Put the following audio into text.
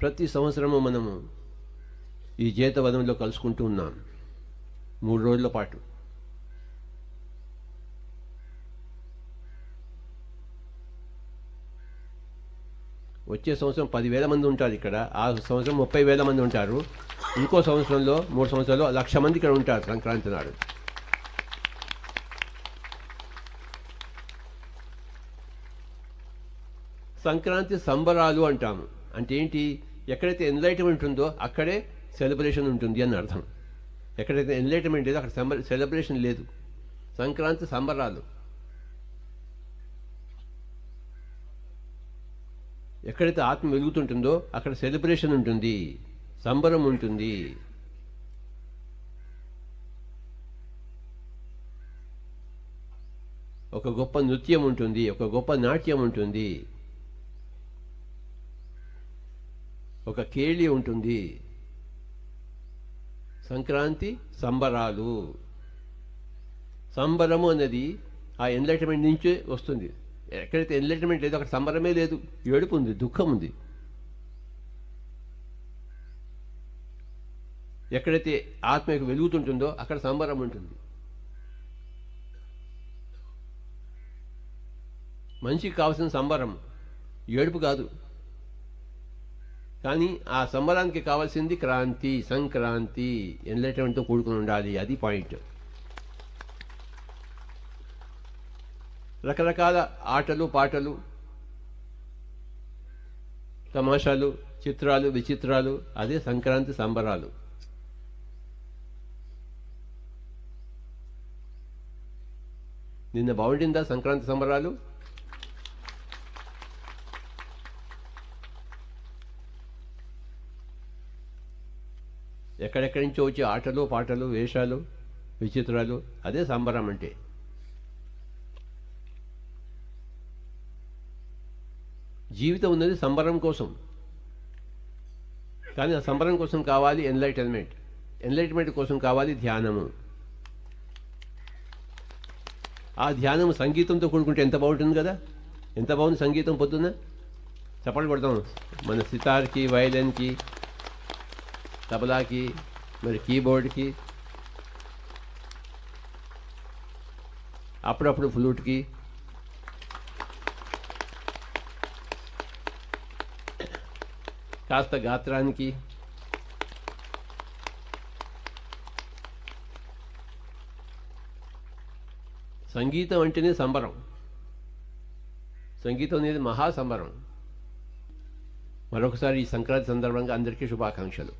ప్రతి సంవత్సరము మనము ఈ జేతవనంలో కలుసుకుంటూ ఉన్నాం 3 రోజుల పాటు. వచ్చే సంవత్సరం 10,000 మంది ఉంటారు ఇక్కడ, ఆ సంవత్సరం 30,000 మంది ఉంటారు, ఇంకో సంవత్సరంలో 3 సంవత్సరాల్లో 1,00,000 మంది ఇక్కడ ఉంటారు సంక్రాంతి నాడు. సంక్రాంతి సంబరాలు అంటాము. అంటే ఏంటి? ఎక్కడైతే ఎన్లైట్మెంట్ ఉందో అక్కడే సెలబ్రేషన్ ఉంటుంది అని అర్థం. ఎక్కడైతే ఎన్లైట్మెంట్ లేదో అక్కడ సెలబ్రేషన్ లేదు. సంక్రాంతి సంబరాలు. ఎక్కడైతే ఆత్మ వెలుగుతుంటుందో అక్కడ సెలబ్రేషన్ ఉంటుంది, సంబరం ఉంటుంది. ఒక గొప్ప నృత్యం ఉంటుంది, ఒక గొప్ప నాట్యం ఉంటుంది, ఒక కేళి ఉంటుంది. సంక్రాంతి సంబరాలు. సంబరము అన్నది ఆ ఎన్లైట్మెంట్ నుంచే వస్తుంది. ఎక్కడైతే ఎన్లైట్మెంట్ లేదో అక్కడ సంబరమే లేదు, ఏడుపు ఉంది, దుఃఖం ఉంది. ఎక్కడైతే ఆత్మకు వెలుగుతుంటుందో అక్కడ సంబరం ఉంటుంది. మనిషికి కావాల్సిన సంబరం, ఏడుపు కాదు. కానీ ఆ సంబరానికి కావాల్సింది క్రాంతి, సంక్రాంతి, ఎన్లైట్మెంట్తో కూడుకుని ఉండాలి. అది పాయింట్. రకరకాల ఆటలు, పాటలు, తమాషాలు, చిత్రాలు, విచిత్రాలు, అదే సంక్రాంతి సంబరాలు. నిన్న బాగుండిందా సంక్రాంతి సంబరాలు? ఎక్కడెక్కడి నుంచో వచ్చే ఆటలు, పాటలు, వేషాలు, విచిత్రాలు, అదే సంబరం అంటే. జీవితం ఉన్నది సంబరం కోసం. కానీ ఆ సంబరం కోసం కావాలి ఎన్లైటన్మెంట్, ఎన్లైట్మెంట్ కోసం కావాలి ధ్యానము. ఆ ధ్యానం సంగీతంతో కూడుకుంటే ఎంత బాగుంటుంది కదా. ఎంత బాగుంది సంగీతం. పొద్దున్న చప్పట్లు కొడతాం మన సితార్కి, వయలిన్కి, తబలాకి, మరి కీబోర్డ్కి, అప్పుడప్పుడు ఫ్లూట్కి, కాస్త గాత్రానికి. సంగీతం అంటేనే సంబరం. సంగీతం అనేది మహాసంబరం. మరొకసారి ఈ సంక్రాంతి సందర్భంగా అందరికీ శుభాకాంక్షలు.